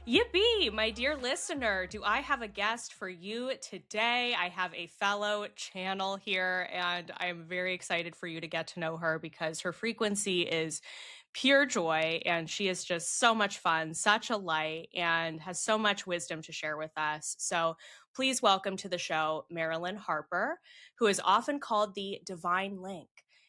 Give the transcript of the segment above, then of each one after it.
Yippee, my dear listener. Do I have a guest for you today? I have a fellow channel here, and I'm very excited for you to get to know her because her frequency is pure joy, and she is just so much fun, such a light, and has so much wisdom to share with us. So please welcome to the show Marilyn Harper, who is often called the Divine Link,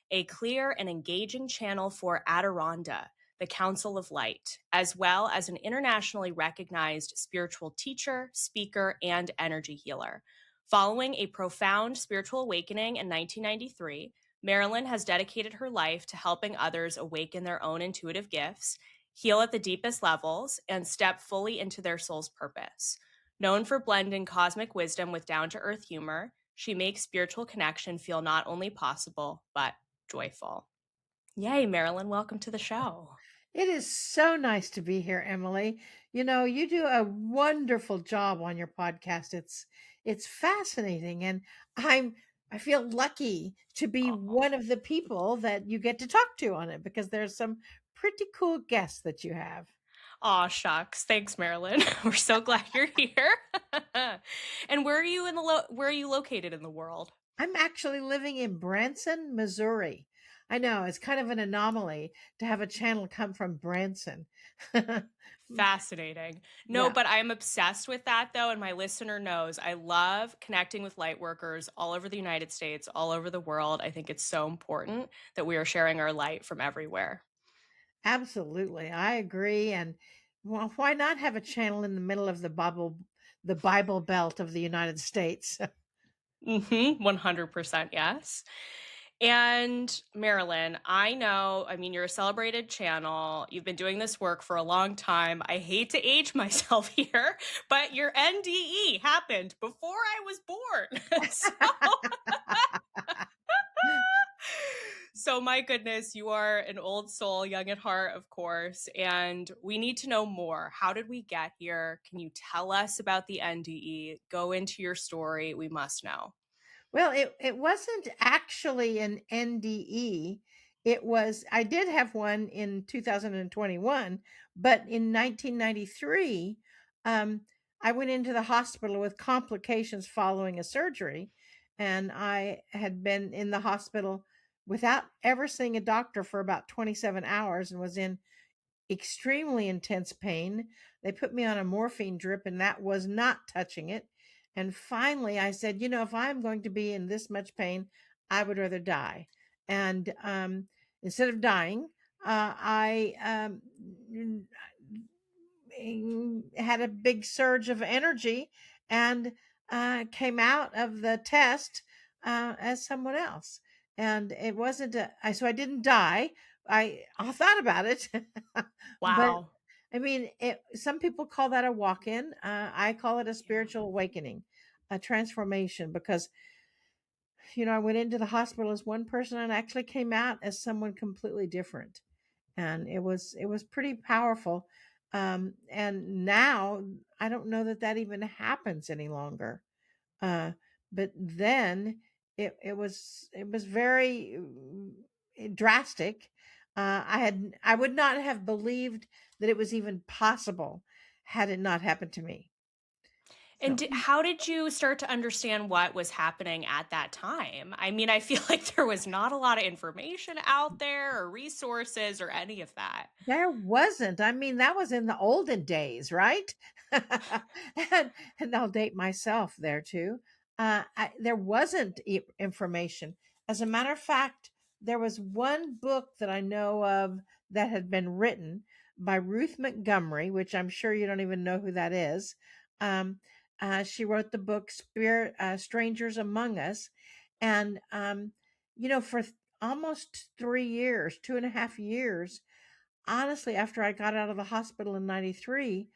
a clear and engaging channel for Adironnda, the Council of Light, as well as an internationally recognized spiritual teacher, speaker, and energy healer. Following a profound spiritual awakening in 1993, Marilyn has dedicated her life to helping others awaken their own intuitive gifts, heal at the deepest levels, and step fully into their soul's purpose. Known for blending cosmic wisdom with down-to-earth humor, she makes spiritual connection feel not only possible, but joyful. Yay, Marilyn, welcome to the show. It is so nice to be here, Emily. You do a wonderful job on your podcast. It's fascinating, and I feel lucky to be Oh, one of the people that you get to talk to on it because there's some pretty cool guests that you have. aw, shucks. Thanks, Marilyn. We're so glad you're here. And where are you where are you located in the world? I'm actually living in Branson, Missouri. I know it's kind of an anomaly to have a channel come from Branson. Fascinating. No, Yeah. but I'm obsessed with that though, and my listener knows I love connecting with light workers all over the United States, all over the world. I think it's so important that we are sharing our light from everywhere. Absolutely. I agree. And well, why not have a channel in the middle of the Bible Belt of the United States? 100% yes. And Marilyn, I know, I mean, you're a celebrated channel. You've been doing this work for a long time. I hate to age myself here, but your NDE happened before I was born. So my goodness, you are an old soul, young at heart, of course, and we need to know more. How did we get here? Can you tell us about the NDE? Go into your story. We must know. Well, it wasn't actually an NDE. I did have one in 2021, but in 1993, um, I went into the hospital with complications following a surgery. And I had been in the hospital without ever seeing a doctor for about 27 hours and was in extremely intense pain. They put me on a morphine drip, and that was not touching it. And finally, I said, if I'm going to be in this much pain, I would rather die. And instead of dying, I had a big surge of energy and came out of the test as someone else. And it wasn't so I didn't die. I thought about it, but Wow. I mean, some people call that a walk-in. I call it a Yeah. spiritual awakening, a transformation, because I went into the hospital as one person and actually came out as someone completely different, and it was pretty powerful. And now I don't know that that even happens any longer. Uh, but then it was very drastic. I would not have believed that it was even possible had it not happened to me. And So how did you start to understand what was happening at that time? I mean, I feel like there was not a lot of information out there or resources or any of that. there wasn't. I mean, that was in the olden days, right? and I'll date myself there too. There wasn't information. As a matter of fact, there was one book that I know of that had been written by Ruth Montgomery, which I'm sure you don't even know who that is. Um, she wrote the book Spirit Strangers Among Us. And, for almost 3 years, 2.5 years, honestly, after I got out of the hospital in 93,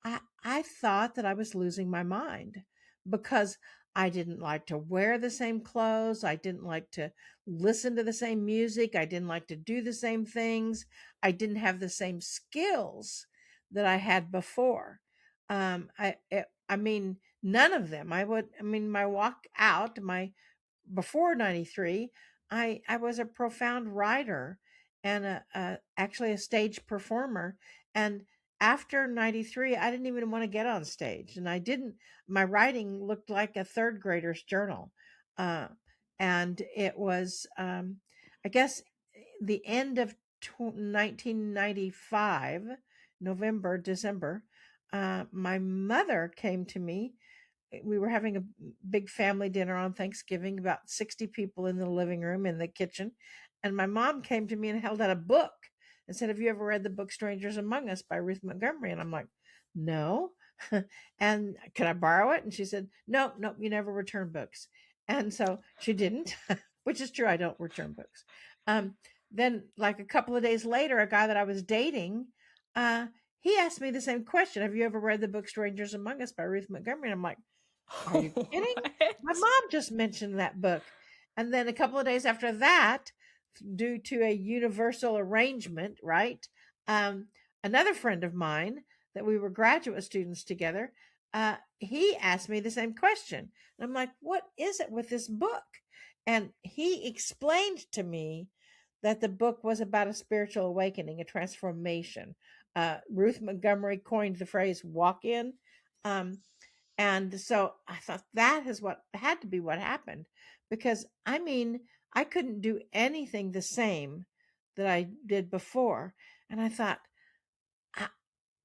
I thought that I was losing my mind because I didn't like to wear the same clothes. I didn't like to listen to the same music. I didn't like to do the same things. I didn't have the same skills that I had before. I mean, none of them. My walk out, before 93, I was a profound writer and actually a stage performer. And after 93, I didn't even want to get on stage. And I didn't, my writing looked like a third grader's journal. Uh, and it was, I guess, the end of 1995, November, December, my mother came to me. We were having a big family dinner on Thanksgiving, about 60 people in the living room, in the kitchen. And my mom came to me and held out a book and said, "Have you ever read the book Strangers Among Us by Ruth Montgomery?" And I'm like, "No." And could I borrow it? And she said, "No, no, you never return books." And so she didn't, which is true. I don't return books. Um, then, like a couple of days later, a guy that I was dating, uh, he asked me the same question. "Have you ever read the book Strangers Among Us by Ruth Montgomery?" And I'm like, "Are you kidding? My What? mom just mentioned that book." And then a couple of days after that, due to a universal arrangement, right? Um, Another friend of mine that we were graduate students together, he asked me the same question. And I'm like, "What is it with this book?" And he explained to me that the book was about a spiritual awakening, a transformation. Ruth Montgomery coined the phrase walk in. Um, and so I thought that is what had to be what happened, because I mean, I couldn't do anything the same that I did before. And I thought, "I-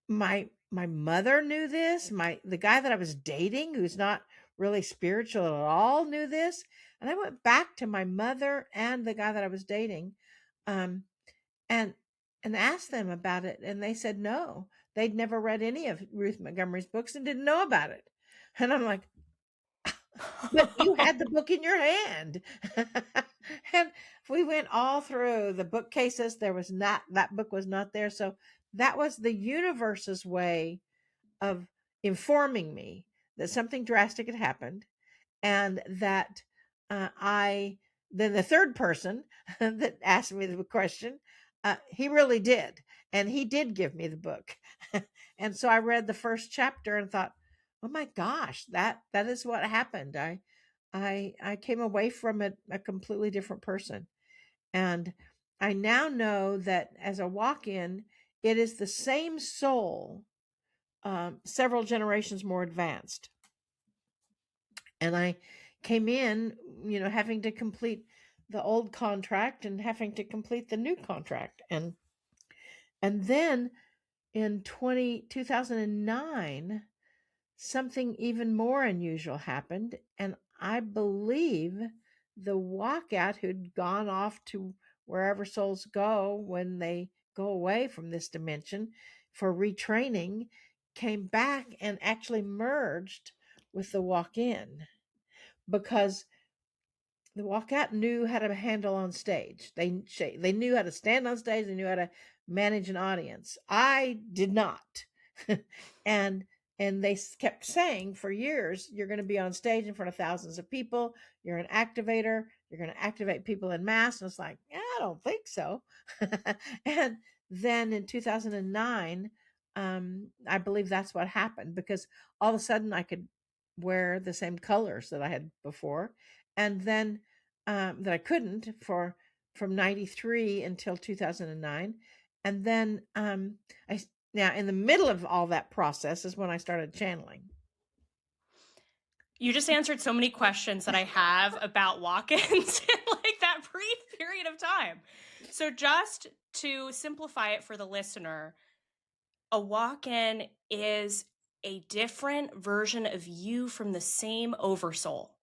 my mother knew this, the guy that I was dating, who's not really spiritual at all, knew this." And I went back to my mother and the guy that I was dating, um, and asked them about it, and they said no, they'd never read any of Ruth Montgomery's books and didn't know about it. And I'm like, "But you had the book in your hand." And we went all through the bookcases. There was not, that book was not there. So that was the universe's way of informing me that something drastic had happened, and that I, then the third person that asked me the question, he really did. And he did give me the book. And so I read the first chapter and thought, "Oh my gosh, that is what happened. I came away from it a completely different person." And I now know that as a walk-in, it is the same soul, several generations more advanced. And I came in, having to complete the old contract and having to complete the new contract. And then in 2009, something even more unusual happened. And I believe the walkout, who'd gone off to wherever souls go when they go away from this dimension for retraining, came back and actually merged with the walk in, because the walkout knew how to handle on stage. They knew how to stand on stage. They knew how to manage an audience. I did not. and they kept saying for years, "You're going to be on stage in front of thousands of people. You're an activator. You're going to activate people in mass." And it's like, "Yeah, I don't think so." And then in 2009, I believe that's what happened, because all of a sudden I could wear the same colors that I had before. And then that I couldn't for from 93 until 2009. And then I now, in the middle of all that process, is when I started channeling. You just answered so many questions that I have about walk-ins in like that brief period of time. So just to simplify it for the listener, a walk-in is a different version of you from the same oversoul.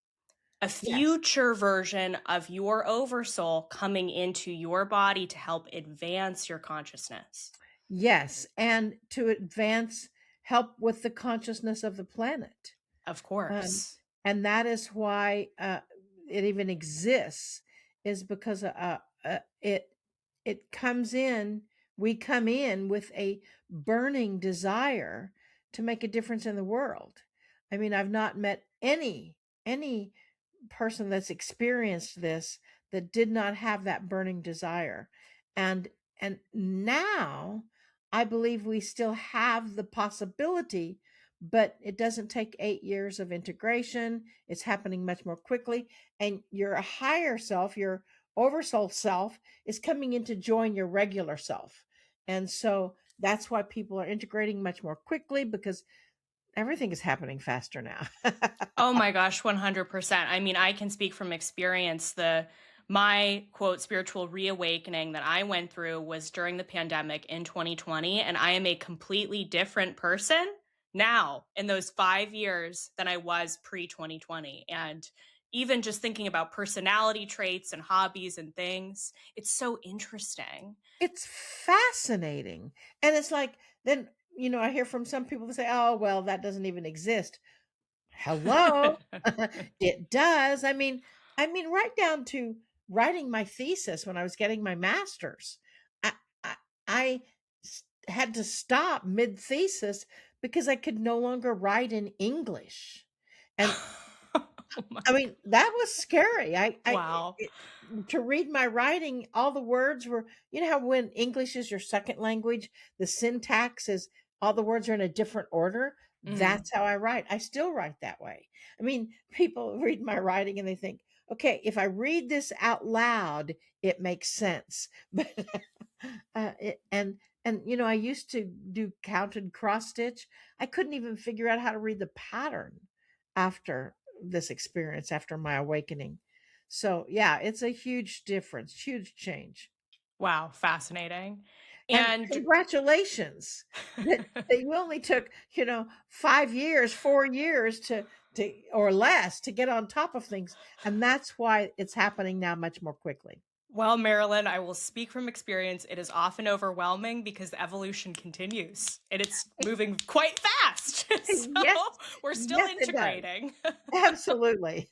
A Yes. future version of your oversoul coming into your body to help advance your consciousness. Yes, and to advance, help with the consciousness of the planet. Of Um, course. and that is why it even exists, is because it comes in. We come in with a burning desire to make a difference in the world. I mean, I've not met any person that's experienced this that did not have that burning desire. and and now I believe we still have the possibility, but it doesn't take 8 years of integration. It's happening much more quickly, and your higher self, your oversoul self, is coming in to join your regular self. And so that's why people are integrating much more quickly, because everything is happening faster now. Oh my gosh, 100%. I mean, I can speak from experience. My quote spiritual reawakening that I went through was during the pandemic in 2020, and I am a completely different person now in those 5 years than I was pre 2020. And even just thinking about personality traits and hobbies and things, it's so interesting. It's fascinating. And it's like, then, I hear from some people that say, oh, well, that doesn't even exist. Hello. It does. I mean, right down to writing my thesis when I was getting my master's. I, I had to stop mid thesis because I could no longer write in English. And Oh my, I mean, that was scary. wow. To read my writing, all the words were, how when English is your second language, the syntax is all the words are in a different order. Mm. That's how I write. I still write that way. I mean, people read my writing and they think, okay, if I read this out loud, it makes sense. But I used to do counted cross stitch. I couldn't even figure out how to read the pattern after this experience, after my awakening. So yeah, it's a huge difference, huge change. Wow, fascinating. And And congratulations that you only took, 5 years, 4 years to or less to get on top of things. And that's why it's happening now much more quickly. well, Marilyn, I will speak from experience. It is often overwhelming because the evolution continues and it's moving quite fast. So Yes, we're still yes, it does. integrating. Absolutely.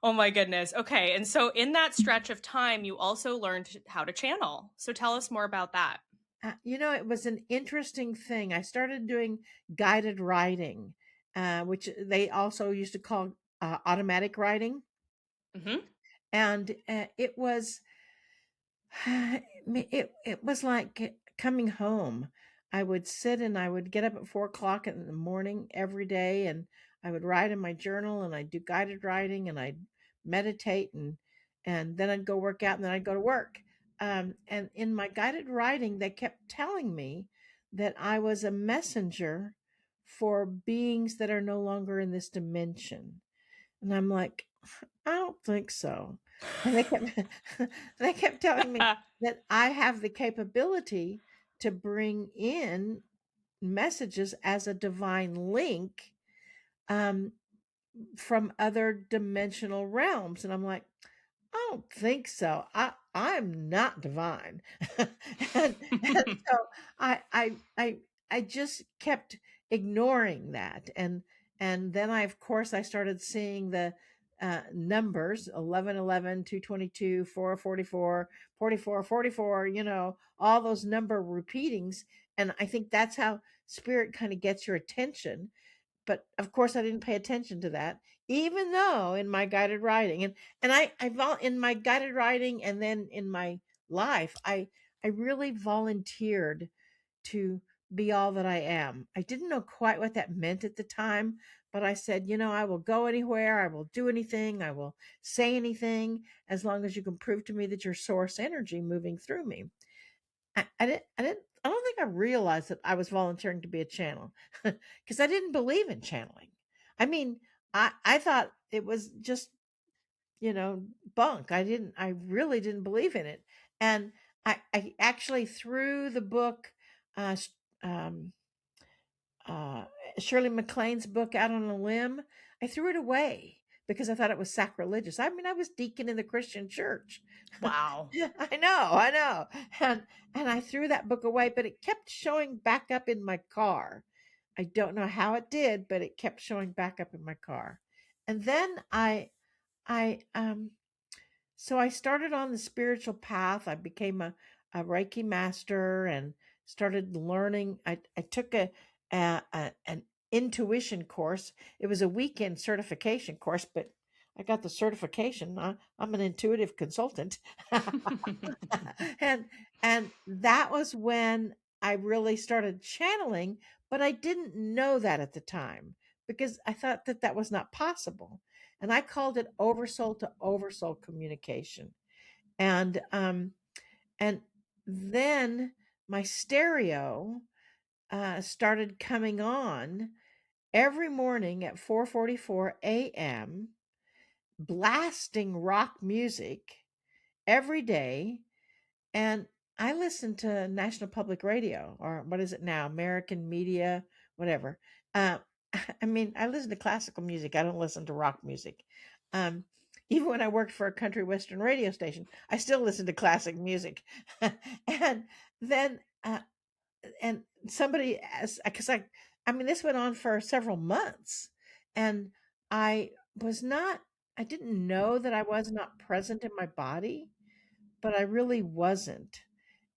Oh my goodness. Okay. And so in that stretch of time, you also learned how to channel. So tell us more about that. It was an interesting thing. I started doing guided writing, which they also used to call automatic writing. Hmm. And it was like coming home. I would sit and I would get up at 4 o'clock in the morning every day, and I would write in my journal, and I'd do guided writing, and I'd meditate, and then I'd go work out, and then I'd go to work. And in my guided writing, they kept telling me that I was a messenger for beings that are no longer in this dimension. And I'm like, I don't think so. And they kept they kept telling me that I have the capability to bring in messages as a divine link, um, from other dimensional realms. And I'm like, I don't think so. I'm not divine. And so I I I I just kept ignoring that. And then of course I started seeing the numbers 11, 11, 222, 444, 44, 44. All those number repeatings. And I think that's how spirit kind of gets your attention. But of course I didn't pay attention to that, even though in my guided writing, and in my guided writing, and then in my life, I really volunteered to be all that I am. I didn't know quite what that meant at the time, but I said, I will go anywhere, I will do anything, I will say anything, as long as you can prove to me that your source energy moving through me. I don't think I realized that I was volunteering to be a channel, because I didn't believe in channeling. I mean, I thought it was just, bunk. I really didn't believe in it. And I actually threw the book, uh, s- um, uh, Shirley MacLaine's book out on a limb. I threw it away because I thought it was sacrilegious. I mean, I was deacon in the Christian church. Wow. I know. And I threw that book away, but it kept showing back up in my car. I don't know how it did, but it kept showing back up in my car. And then I so I started on the spiritual path. I became a Reiki master and started learning. I took an intuition course. It was a weekend certification course, but I got the certification. I'm an intuitive consultant. and and that was when I really started channeling, but I didn't know that at the time because I thought that that was not possible. And I called it oversoul to oversoul communication. And and then my stereo started coming on every morning at 4:44 a.m., blasting rock music every day. And I listen to National Public Radio, or what is it now? American Media, whatever. Uh, I mean, I listen to classical music. I don't listen to rock music. Um, Even when I worked for a country western radio station, I still listen to classic music. And then, and somebody, because I mean, this went on for several months, and I was not, I didn't know that I was not present in my body, but I really wasn't.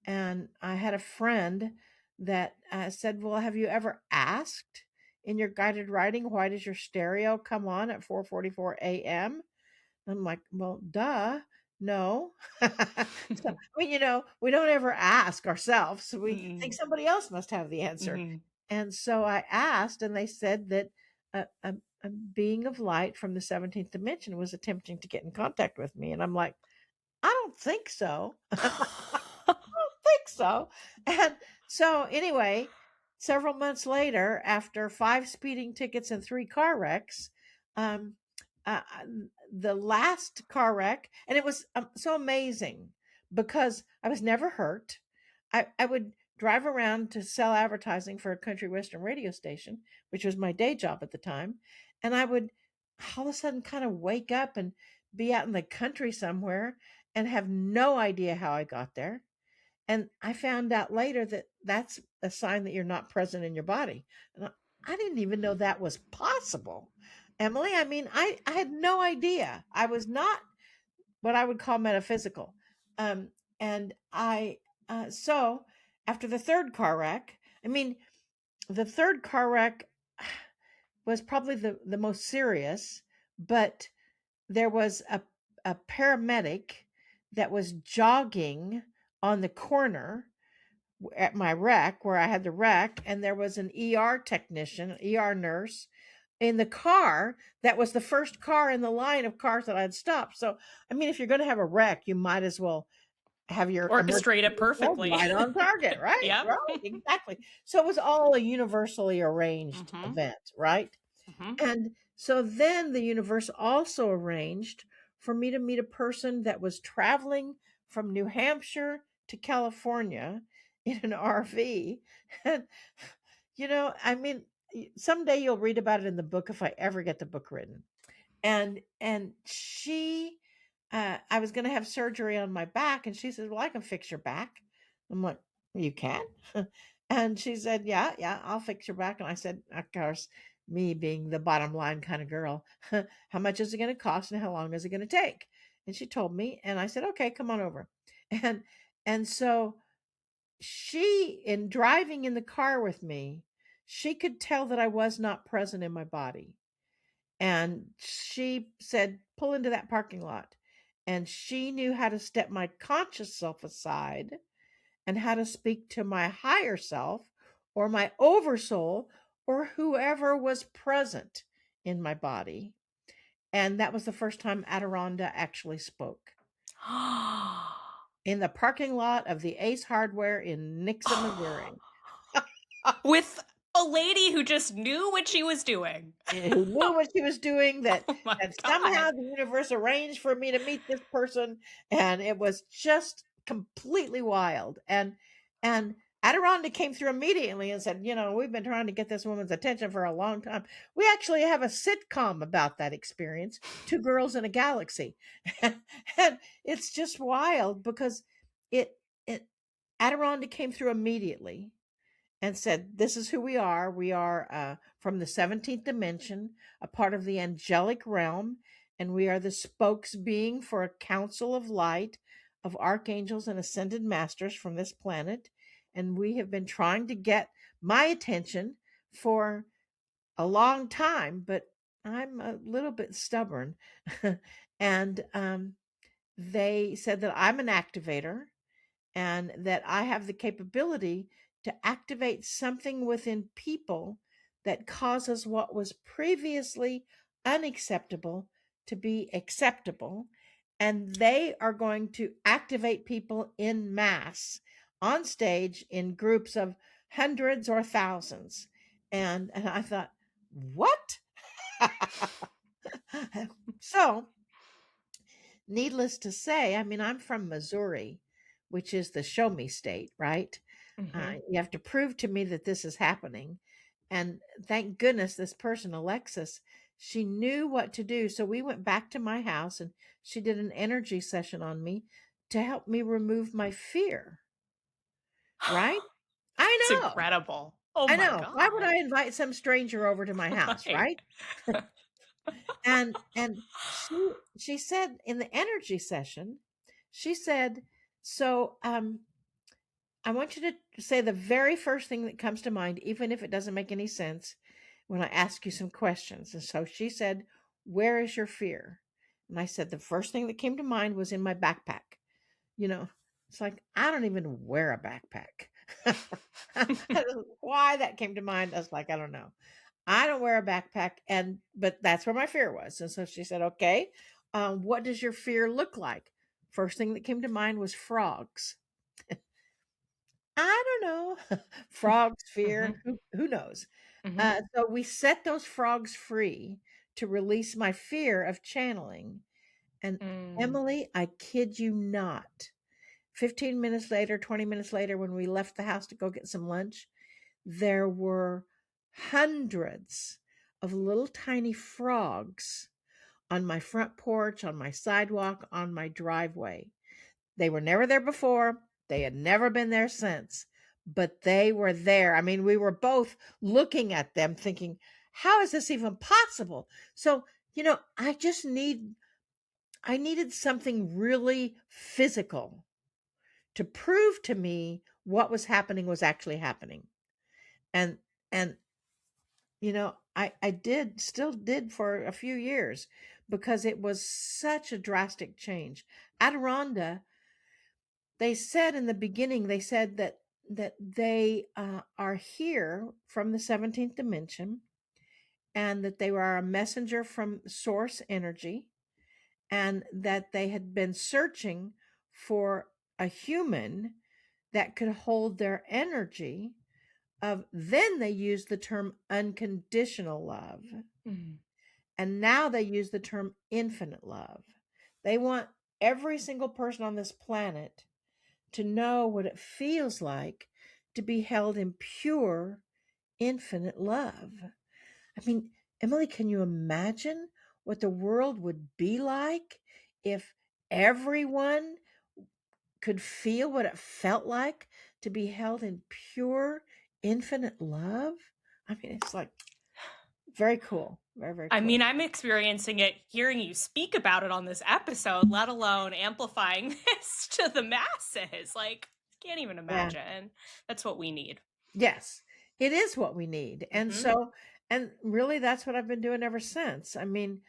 And I had a friend that said, "Well, have you ever asked in your guided writing, why does your stereo come on at 4:44 a.m.?" I'm like, "Well, duh, no." So, I mean, we don't ever ask ourselves. So we think Mm-mm. somebody else must have the answer. Mhm. And so I asked, and they said that a being of light from the 17th dimension was attempting to get in contact with me. And I'm like, I don't think so. Think so. And so, anyway, several months later, after 5 speeding tickets and 3 car wrecks, um, the last car wreck, and it was so amazing because I was never hurt. I would drive around to sell advertising for a country western radio station, which was my day job at the time. And I would all of a sudden kind of wake up and be out in the country somewhere and have no idea how I got there. And I found out later that that's a sign that you're not present in your body. And I didn't even know that was possible. Emily, I mean, I had no idea. I was not what I would call metaphysical. Um, and so after the third car wreck, I mean, the third car wreck was probably the most serious, but there was a paramedic that was jogging on the corner at my wreck where I had the wreck, and there was an ER technician, ER nurse in the car that was the first car in the line of cars that I'd stopped. So, I mean, if you're going to have a wreck, you might as well have your emergency Orchestrate it response perfectly. right on target, right? Yep. Right, exactly. So it was all a universally arranged Mhm. event, right? Mhm. And so then the universe also arranged for me to meet a person that was traveling from New Hampshire to California in an RV. And, I mean, someday you'll read about it in the book if I ever get the book written. And she, I was going to have surgery on my back, and she said, "Well, I can fix your back." I'm like, "You can?" And she said, "Yeah, yeah, I'll fix your back." And I said, of course, me being the bottom line kind of girl, "How much is it going to cost, and how long is it going to take?" And she told me, and I said, "Okay, come on over." And and so she, in driving in the car with me, she could tell that I was not present in my body, and she said, "Pull into that parking lot." And she knew how to step my conscious self aside and how to speak to my higher self or my oversoul or whoever was present in my body. And that was the first time Adironnda actually spoke in the parking lot of the Ace Hardware in Nixa, Missouri. With a lady who just knew what she was doing. Who knew what she was doing, that Oh my somehow god. the universe arranged for me to meet this person, and it was just completely wild. And Adironnda came through immediately and said, "We've been trying to get this woman's attention for a long time. We actually have a sitcom about that experience, Two Girls in a Galaxy." And it's just wild because it Adironnda came through immediately and said, "This is who we are. We are from the 17th dimension, a part of the angelic realm, and we are the spokes being for a council of light of archangels and ascended masters from this planet. And we have been trying to get my attention for a long time, but I'm a little bit stubborn." And they said that I'm an activator and that I have the capability to activate something within people that causes what was previously unacceptable to be acceptable. And they are going to activate people in mass on stage in groups of hundreds or thousands. And I thought, what? So, needless to say, I mean, I'm from Missouri, which is the show me state, right? Hmm. You have to prove to me that this is happening. And thank goodness this person, Alexis, she knew what to do. So we went back to my house and she did an energy session on me to help me remove my fear, right? It's I know. incredible. Oh I my know. Why would God. I invite some stranger over to my house, Right. right? And she said in the energy session, she said, so I want you to say the very first thing that comes to mind, even if it doesn't make any sense, when I ask you some questions. And so she said, where is your fear? And I said, the first thing that came to mind was in my backpack. You know, it's like, I don't even wear a backpack. Why that came to mind, I was like, I don't know. I don't wear a backpack, but that's where my fear was. And so she said, okay, what does your fear look like? First thing that came to mind was frogs. I don't know. Frogs, Hmm. fear, who knows? Hmm. So we set those frogs free to release my fear of channeling. And Mm. Emily, I kid you not, 15 minutes later, 20 minutes later, when we left the house to go get some lunch, there were hundreds of little tiny frogs on my front porch, on my sidewalk, on my driveway. They were never there before. They had never been there since, but they were there. I mean, we were both looking at them thinking, how is this even possible? So, I needed something really physical to prove to me what was happening was actually happening. And, and, I did, still did for a few years because it was such a drastic change. Adironnda, they said in the beginning, they said that they are here from the 17th dimension and that they were a messenger from source energy and that they had been searching for a human that could hold their energy of, then they used the term unconditional love, Mm. and now they use the term infinite love. They want every single person on this planet to know what it feels like to be held in pure, infinite love. I mean, Emily, can you imagine what the world would be like if everyone could feel what it felt like to be held in pure, infinite love? I mean, it's like very cool. Very, very I mean, cool. I'm experiencing it hearing you speak about it on this episode, let alone amplifying this to the masses. Like, can't even Yeah. imagine. That's what we need. Yes, it is what we need. And Hmm. so, and really that's what I've been doing ever since. I mean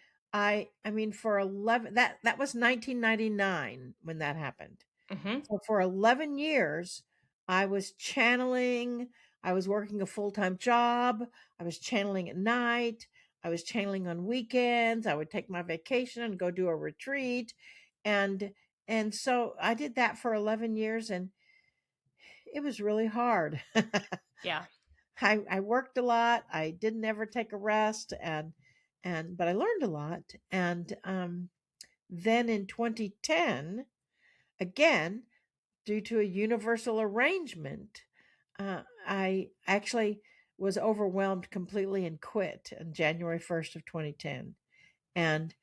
for 11, that was 1999 when that happened. Hmm. So for 11 years I was channeling, I was working a full-time job, I was channeling at night, I was channeling on weekends, I would take my vacation and go do a retreat and and so I did that for 11 years and it was really hard. Yeah. I worked a lot. I didn't ever take a rest and but I learned a lot. And then in 2010, again, due to a universal arrangement, I actually was overwhelmed completely and quit on January 1st of 2010. And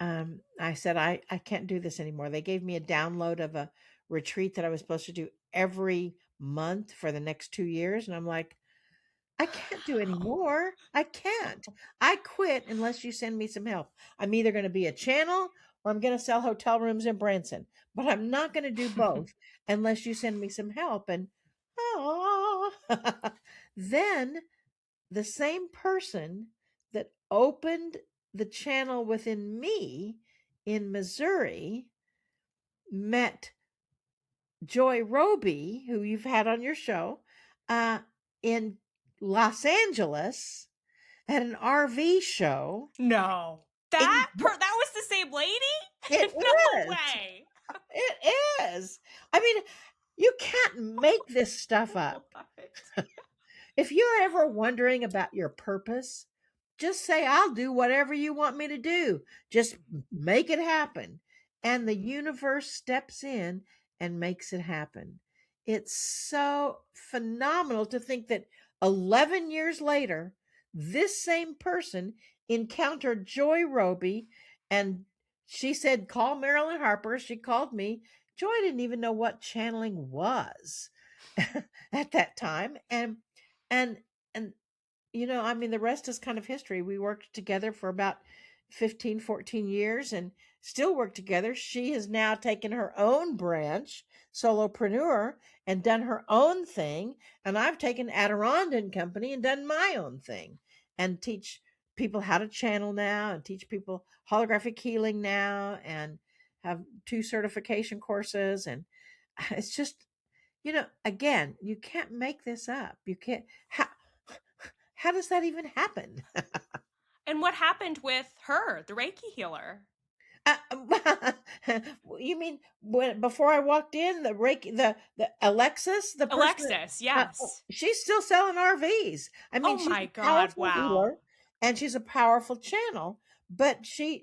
I said, I can't do this anymore. They gave me a download of a retreat that I was supposed to do every month for the next 2 years. And I'm like, I can't do any more. I can't. I quit unless you send me some help. I'm either going to be a channel or I'm going to sell hotel rooms in Branson, but I'm not going to do both unless you send me some help. And oh, then the same person that opened the channel within me in Missouri met Joy Roby, who you've had on your show, uh, in Los Angeles at an RV show. No. It, That was the same lady? it No is. way. It is. I mean, You can't make this stuff up. What? If you're ever wondering about your purpose, just say, I'll do whatever you want me to do. Just make it happen. And the universe steps in and makes it happen. It's so phenomenal to think that 11 years later, this same person encountered Joy Roby, and she said, call Marilyn Harper. She called me. Joy didn't even know what channeling was at that time. And and I mean, the rest is kind of history. We worked together for about 15, 14 years and still work together. She has now taken her own branch, solopreneur, and done her own thing. And I've taken Adironnda and Company and done my own thing and teach people how to channel now and teach people holographic healing now and have 2 certification courses. And it's just, again, you can't make this up. You can't. How does that even happen? And what happened with her, the Reiki healer? You mean when before I walked in, the Reiki, the Alexis, the person Alexis, that, yes. she's still selling RVs. I Oh mean, she's my a God, powerful wow. healer and she's a powerful channel, but she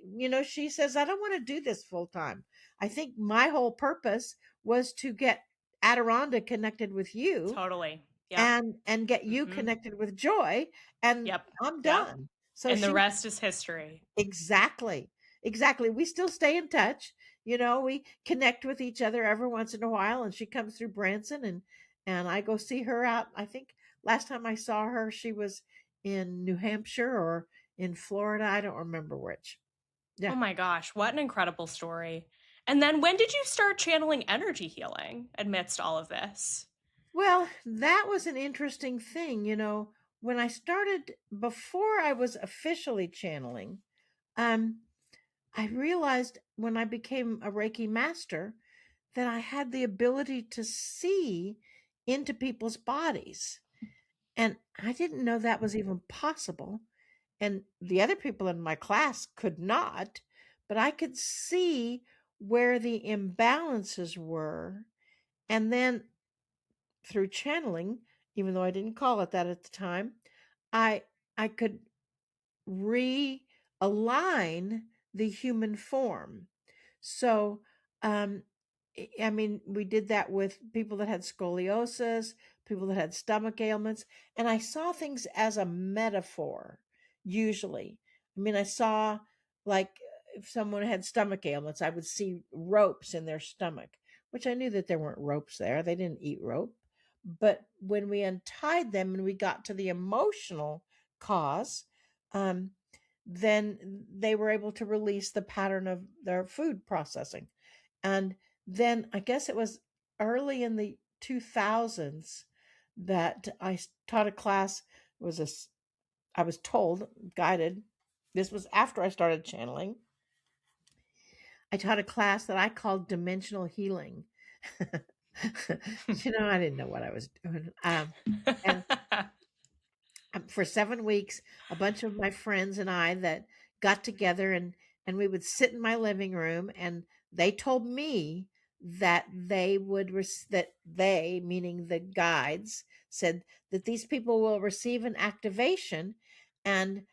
says, I don't want to do this full time. I think my whole purpose was to get Adironnda connected with you Totally. Yep. and get you Mm-hmm. connected with Joy, and Yep. I'm Yep. done. So And the she rest is history. exactly. Exactly. We still stay in touch. We connect with each other every once in a while, and she comes through Branson, and I go see her out. I think last time I saw her she was in New Hampshire or in Florida. I don't remember which. Oh Yeah. my gosh, what an incredible story. And then when did you start channeling energy healing amidst all of this? Well, that was an interesting thing, when I started before I was officially channeling. Um I realized when I became a Reiki master that I had the ability to see into people's bodies. And I didn't know that was even possible. And the other people in my class could not, but I could see where the imbalances were. And then through channeling, even though I didn't call it that at the time, I I could realign the human form. So, I mean, we did that with people that had scoliosis, people that had stomach ailments, and I saw things as a metaphor, usually. I mean, I saw like if someone had stomach ailments, I would see ropes in their stomach, which I knew that there weren't ropes there. They didn't eat rope. But when we untied them and we got to the emotional cause, um, then they were able to release the pattern of their food processing. And then I guess it was early in the 2000s that taught a class. I was told, guided. This was after I started channeling. I taught a class that I called dimensional healing. I didn't know what I was doing. And for 7 weeks, a bunch of my friends and I that got together, and we would sit in my living room, and they told me that they, meaning the guides, said that these people will receive an activation, and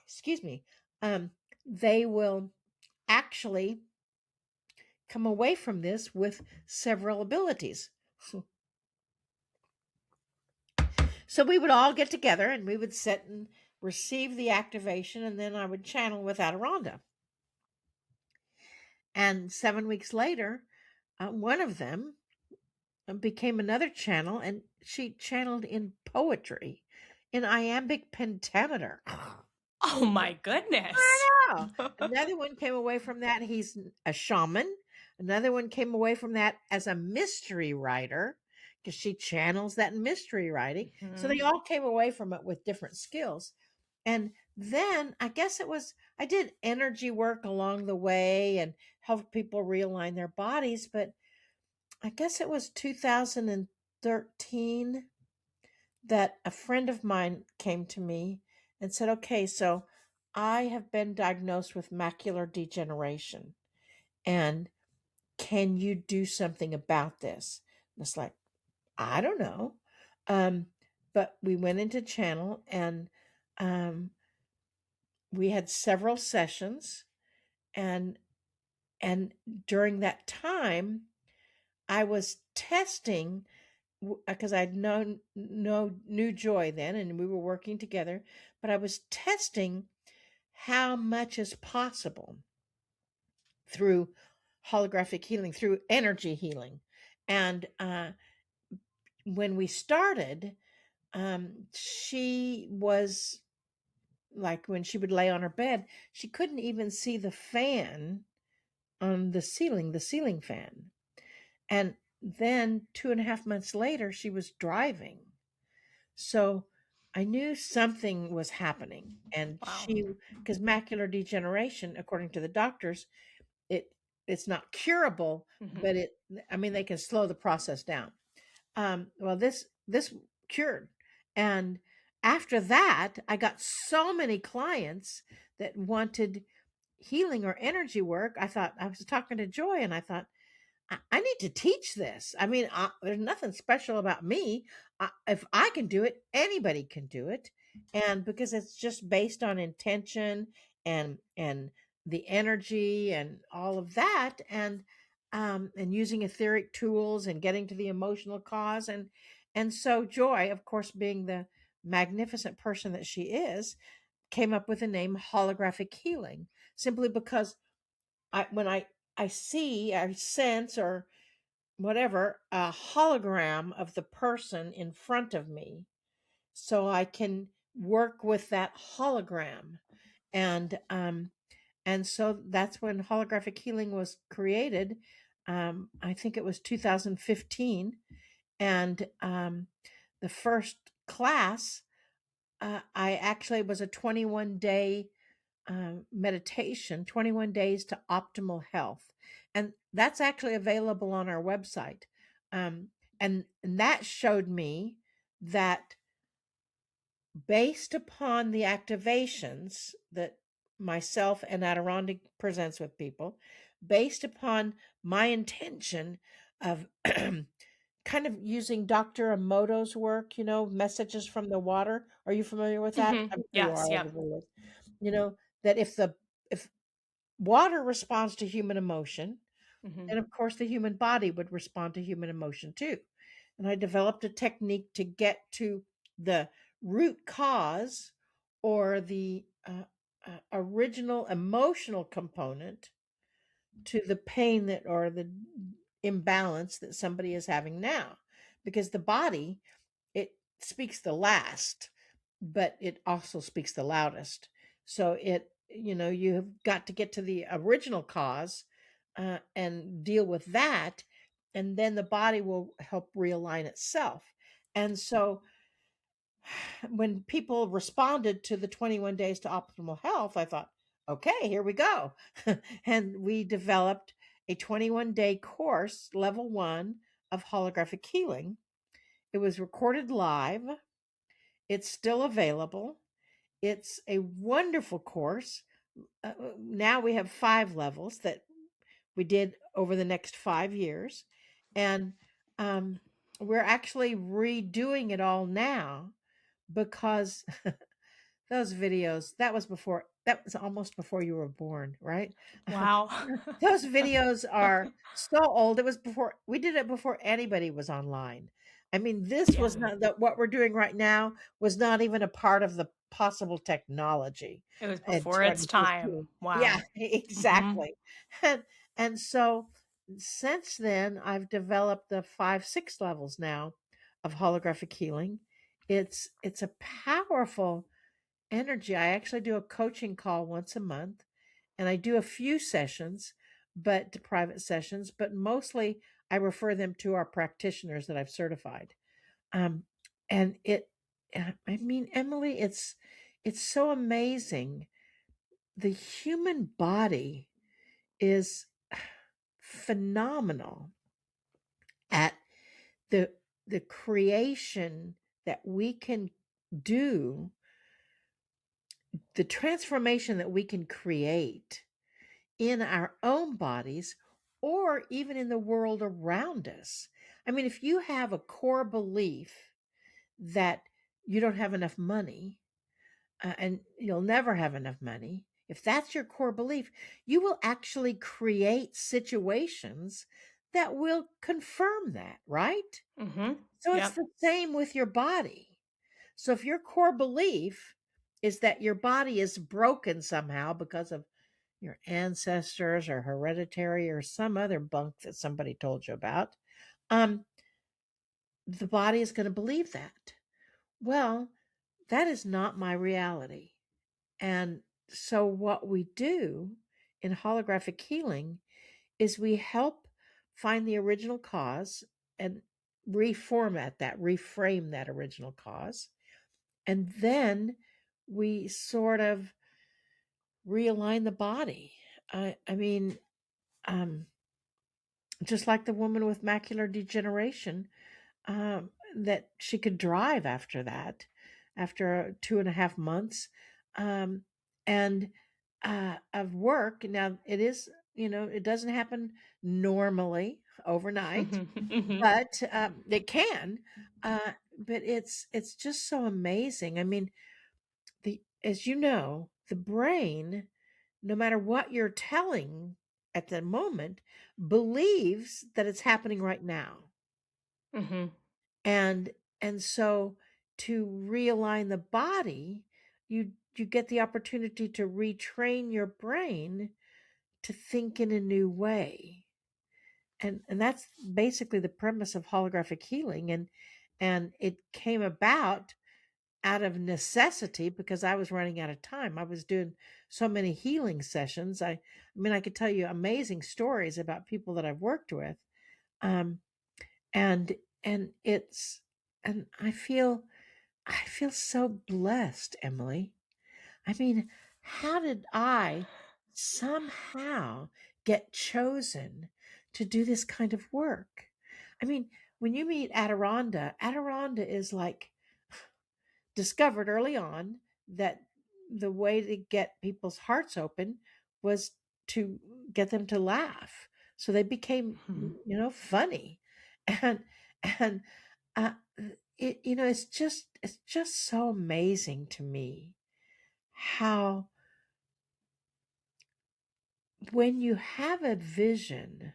excuse me, um, they will actually come away from this with several abilities. So we would all get together and we would sit and receive the activation, and then I would channel with Adironnda. And 7 weeks later, one of them became another channel, and she channeled in poetry, in iambic pentameter. Oh my goodness. I know. Another one came away from that. He's a shaman. Another one came away from that as a mystery writer because she channels that mystery writing. So they Mhm. all came away from it with different skills. And then I guess I did energy work along the way and helped people realign their bodies. But I guess it was 2013 that a friend of mine came to me and said, okay, so I have been diagnosed with macular degeneration. And can you do something about this? And it's like, I don't know. Um, but we went into channel, and um, we had several sessions, and and during that time I was testing, because I'd known no knew Joy then, and we were working together, but I was testing how much is possible through holographic healing, through energy healing. And when we started, she was like, when she would lay on her bed, she couldn't even see the fan on the ceiling fan. And then 2.5 months later, she was driving. So I knew something was happening. And Wow. because macular degeneration, according to the doctors, it it's not curable, Hmm. but I mean, they can slow the process down. Well, this cured. And after that, I got so many clients that wanted healing or energy work. I thought, I was talking to Joy, and I thought, I need to teach this. I mean, there's nothing special about me. If I can do it, anybody can do it. And because it's just based on intention and the energy and all of that, and using etheric tools and getting to the emotional cause, and so Joy, of course, being the magnificent person that she is, came up with the name holographic healing, simply because when I see, I sense, or whatever, a hologram of the person in front of me, so I can work with that hologram. And so that's when holographic healing was created. I think it was 2015. And the first class, I actually was a 21-day meditation, 21 days to optimal health. And that's actually available on our website. Um, and that showed me that, based upon the activations that myself and Adironnda presents with people, based upon my intention of kind of using Dr. Emoto's work, messages from the water. Are you familiar with that? Hmm. I'm sure you Yes. are over Yep. the years. That if water responds to human emotion, Hmm. then of course the human body would respond to human emotion too. And I developed a technique to get to the root cause, or the original emotional component to the pain that, or the imbalance that somebody is having now. Because the body, it speaks the last, but it also speaks the loudest. So you have got to get to the original cause, and deal with that, and then the body will help realign itself. And so when people responded to the 21 days to optimal health, I thought, okay, here we go. And we developed a 21-day course, level 1 of holographic healing. It was recorded live. It's still available. It's a wonderful course. Now we have 5 levels that we did over the next 5 years. And um, we're actually redoing it all now, because those videos, that was almost before you were born, right? Wow. Those videos are so old. It was before we did it, before anybody was online. I mean, this Yeah. was not that what we're doing right now was not even a part of the possible technology It was in before its time. 2015. Yeah, Wow. Hmm. exactly. And, and so since then, I've developed the 5, 6 levels now of holographic healing. It's a powerful energy. I actually do a coaching call once a month, and I do a few sessions, but private sessions, but mostly I refer them to our practitioners that I've certified. Um, and I mean, Emily, it's so amazing. The human body is phenomenal at the the creation that we can do, the transformation that we can create in our own bodies, or even in the world around us. I mean, if you have a core belief that you don't have enough money, and you'll never have enough money, if that's your core belief, you will actually create situations that will confirm that, right? Mm-hmm. So it's Yep. the same with your body. So if your core belief is that your body is broken somehow because of your ancestors or hereditary or some other bunk that somebody told you about, um, the body is going to believe that. Well, that is not my reality. And so, what we do in holographic healing is we help find the original cause and reframe that original cause. And then we sort of realign the body. I mean, um, just like the woman with macular degeneration, that she could drive after that, after 2.5 months, um, and of work. Now, it is, it doesn't happen normally overnight, Mm-hmm. but it can. But it's just so amazing. I mean, as you know, the brain, no matter what you're telling at the moment, believes that it's happening right now. Mm-hmm. And so to realign the body, you get the opportunity to retrain your brain to think in a new way. And that's basically the premise of holographic healing, and it came about out of necessity because I was running out of time. I was doing so many healing sessions. I mean, I could tell you amazing stories about people that I've worked with. Um, and it's and I feel so blessed, Emily. I mean, how did I somehow get chosen to do this kind of work? I mean, when you meet Adironnda is like discovered early on that the way to get people's hearts open was to get them to laugh. So they became, funny. And and uh, it's just so amazing to me how when you have a vision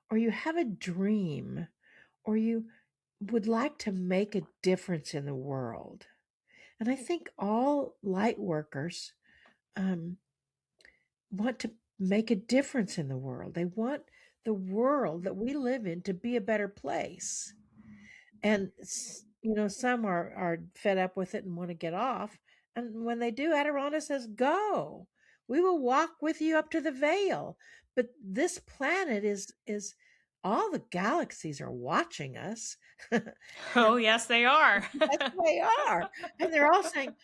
or you have a dream or you would like to make a difference in the world. And I think all light workers um, want to make a difference in the world. They want the world that we live in to be a better place. And some are fed up with it and want to get off. And when they do, Adironnda says, "Go. We will walk with you up to the veil." But this planet is all the galaxies are watching us. Oh, And yes, they are. yes, they are. And they're all saying,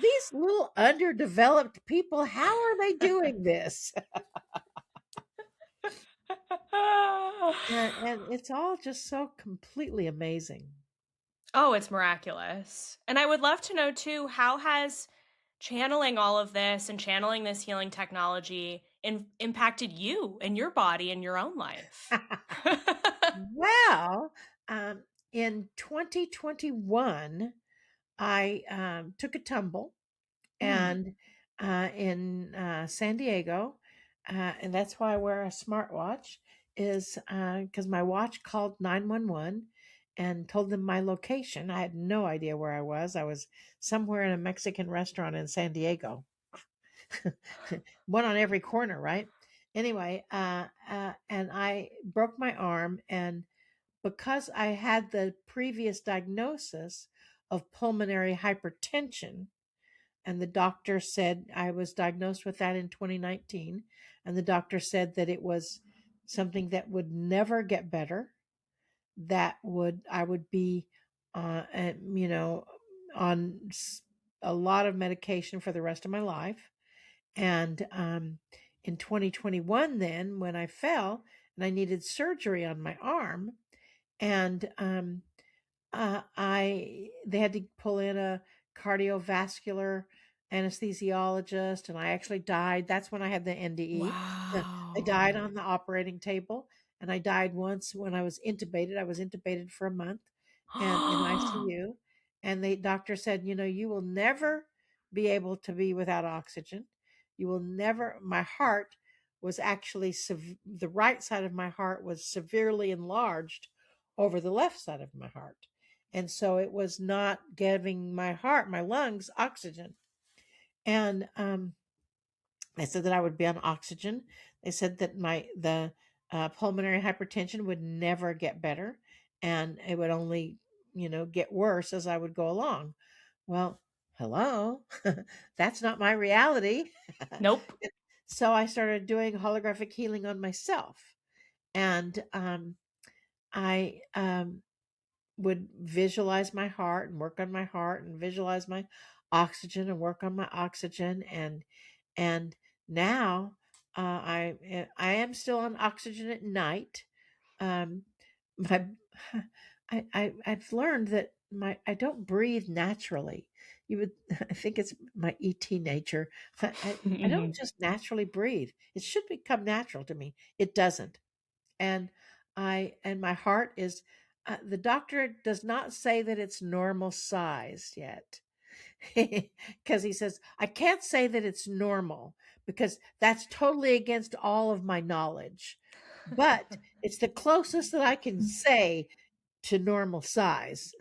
"These little underdeveloped people, how are they doing this?" And it's all just so completely amazing. Oh, it's miraculous. And I would love to know too, how has channeling all of this and channeling this healing technology impacted you and your body in your own life? Well, in 2021, I took a tumble Mm. and in San Diego, and that's why I wear a smartwatch, is because my watch called 911 and told them my location. I had no idea where I was. I was somewhere in a Mexican restaurant in San Diego, one on every corner, right? Anyway, and I broke my arm, and because I had the previous diagnosis of pulmonary hypertension, and the doctor said I was diagnosed with that in 2019, and the doctor said that it was something that would never get better, that I would be, you know, on a lot of medication for the rest of my life. And in 2021, then when I fell and I needed surgery on my arm, and I they had to pull in a cardiovascular anesthesiologist, and I actually died. That's when I had the NDE. I died on the operating table, and I died once when I was intubated. I was intubated for a month and in Oh. ICU. And the doctor said, you will never be able to be without oxygen. You will never. My heart was actually, the right side of my heart was severely enlarged over the left side of my heart. And so it was not giving my heart, my lungs, oxygen. And they said that I would be on oxygen. They said that the pulmonary hypertension would never get better, and it would only, get worse as I would go along. Well, hello, that's not my reality. Nope. So I started doing holographic healing on myself, and I would visualize my heart and work on my heart and visualize my oxygen and work on my oxygen, and now I am still on oxygen at night. um my I've learned that I don't breathe naturally. You would I think it's my ET nature. I don't just naturally breathe. It should become natural to me. It doesn't. And my heart is, the doctor does not say that it's normal size yet. Because he says, I can't say that it's normal because that's totally against all of my knowledge, but it's the closest that I can say to normal size.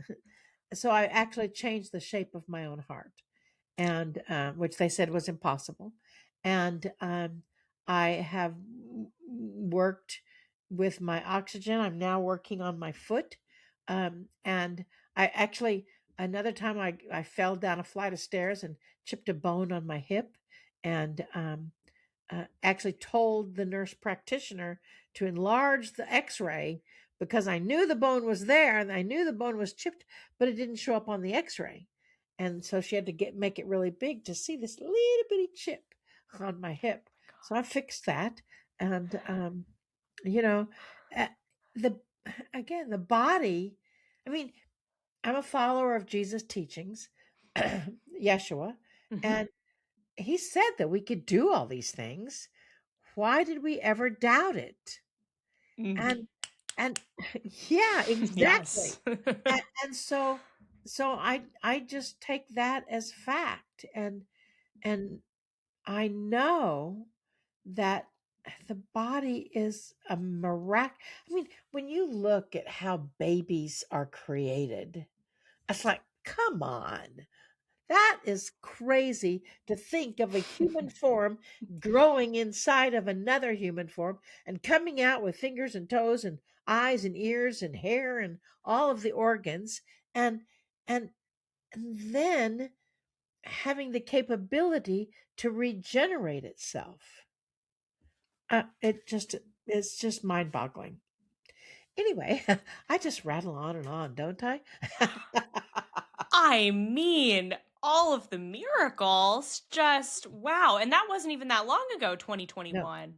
So I actually changed the shape of my own heart, and which they said was impossible. And I have worked with my oxygen. I'm now working on my foot. And I actually, another time I fell down a flight of stairs and chipped a bone on my hip, and actually told the nurse practitioner to enlarge the x-ray because I knew the bone was there and I knew the bone was chipped, but it didn't show up on the x-ray. And so she had to make it really big to see this little bitty chip on my hip. So I fixed that. And you know uh, the again, the body, I mean, I'm a follower of Jesus teachings, Yeshua, Mhm. and he said that we could do all these things. Why did we ever doubt it? Mm. And and yeah, exactly. Yes. And so I just take that as fact, and I know that the body is a miracle. I mean, when you look at how babies are created, it's like, come on. That is crazy to think of a human form growing inside of another human form and coming out with fingers and toes and eyes and ears and hair and all of the organs, and and and then having the capability to regenerate itself. It just It's just mind-boggling. Anyway, I just rattle on and on, don't I? I mean, all of the miracles, just wow. And that wasn't even that long ago, No. 2021.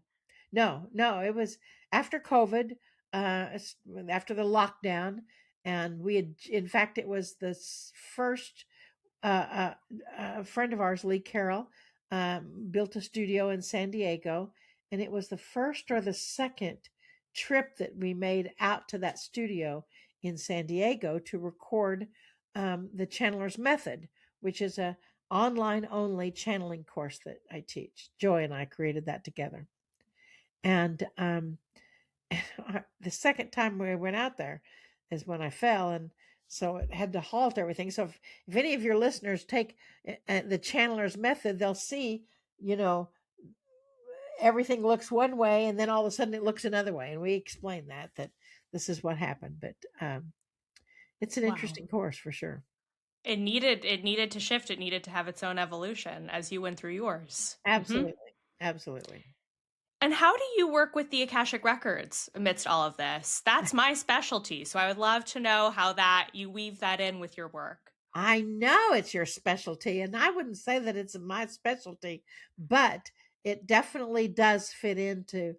No, no, it was after COVID, after the lockdown, and we had, in fact, it was the first. A friend of ours, Lee Carroll, built a studio in San Diego, and it was the first or the second trip that we made out to that studio in San Diego to record the Channeler's Method, which is a online only channeling course that I teach. Joy and I created that together. And the second time we went out there is when I fell, and so it had to halt everything. So if any of your listeners take the Chandler's method, they'll see, you know, everything looks one way, and then all of a sudden it looks another way, and we explain that this is what happened. But it's an Wow. interesting course for sure. It needed to shift. It needed to have its own evolution as you went through yours. Absolutely, absolutely. And how do you work with the Akashic records amidst all of this? That's my specialty, so I would love to know how that you weave that in with your work. I know it's your specialty, and I wouldn't say that it's my specialty, but it definitely does fit into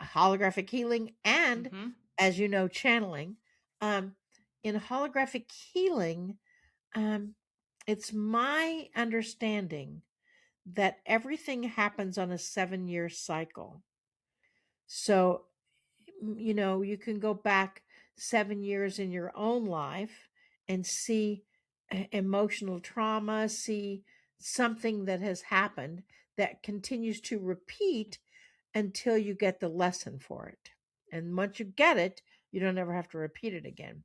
holographic healing and, Mhm. as you know, channeling. Um, in holographic healing, um, it's my understanding that everything happens on a 7-year cycle. So, you can go back 7 years in your own life and see emotional trauma, see something that has happened that continues to repeat until you get the lesson for it. And once you get it, you don't ever have to repeat it again.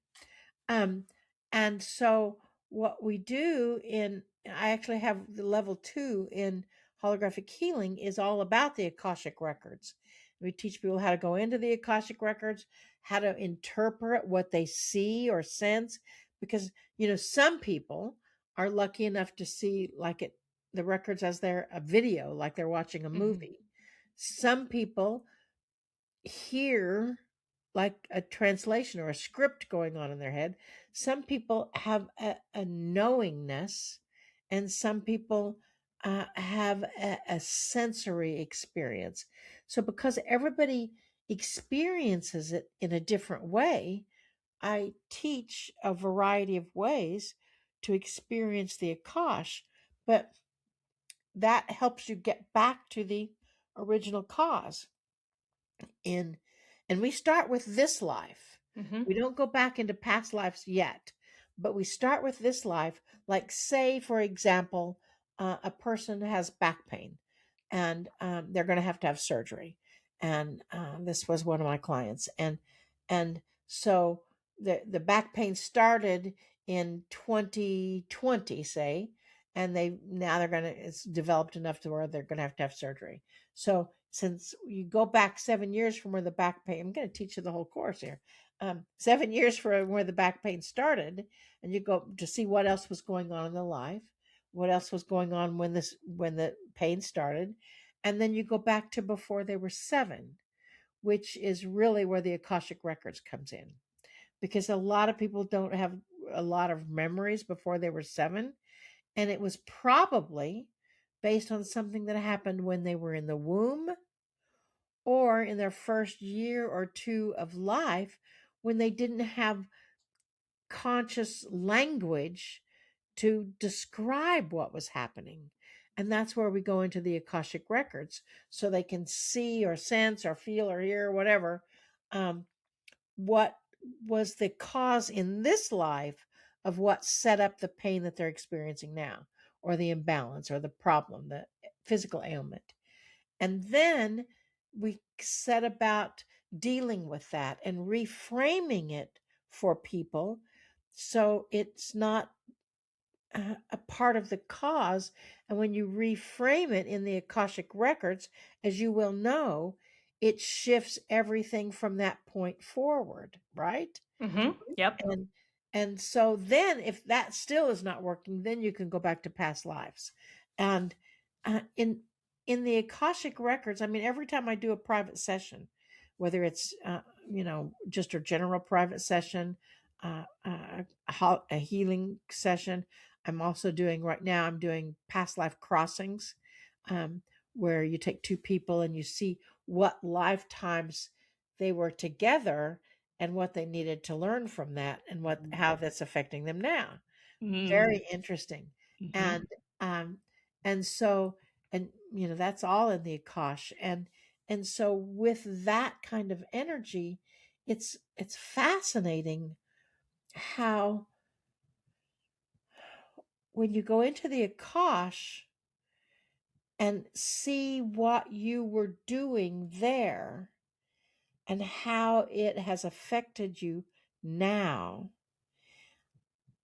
Um, and so what we do I actually have the level 2 in holographic healing is all about the Akashic records. We teach people how to go into the Akashic records, how to interpret what they see or sense, because, some people are lucky enough to see the records as they're a video, like they're watching a Mhm. movie. Some people hear like a translation or a script going on in their head. Some people have a knowingness, and some people have a sensory experience. So, because everybody experiences it in a different way, I teach a variety of ways to experience the Akash, but that helps you get back to the original cause in and we start with this life. Mhm. We don't go back into past lives yet, but we start with this life. Like, say, for example, a person has back pain, and they're going to have surgery. And this was one of my clients, and so the back pain started in 2020, say, and they're going to it's developed enough to where they're going to have surgery. So since you go back 7 years from where the back pain, I'm going to teach you the whole course here. 7 years from where the back pain started, and you go to see what else was going on in the life, what else was going on when the pain started, and then you go back to before they were 7, which is really where the Akashic records comes in, because a lot of people don't have a lot of memories before they were 7, and it was probably based on something that happened when they were in the womb or in their first year or two of life when they didn't have conscious language to describe what was happening. And that's where we go into the Akashic records so they can see or sense or feel or hear or whatever, um, what was the cause in this life of what set up the pain that they're experiencing now, or the imbalance or the problem, the physical ailment. And then we set about dealing with that and reframing it for people so it's not a part of the cause. And when you reframe it in the Akashic records, as you will know, it shifts everything from that point forward, right? Mhm. Yep. And and so then if that still is not working, then you can go back to past lives. And in the Akashic records, I mean, every time I do a private session, whether it's just a general private session, a healing session, I'm also doing right now, I'm doing past life crossings, um, where you take two people and you see what lifetimes they were together and what they needed to learn from that, and what how that's affecting them now. Mm. Very interesting. Mhm. And um and so that's all in the Akash. And so with that kind of energy, it's fascinating how when you go into the Akash and see what you were doing there and how it has affected you now,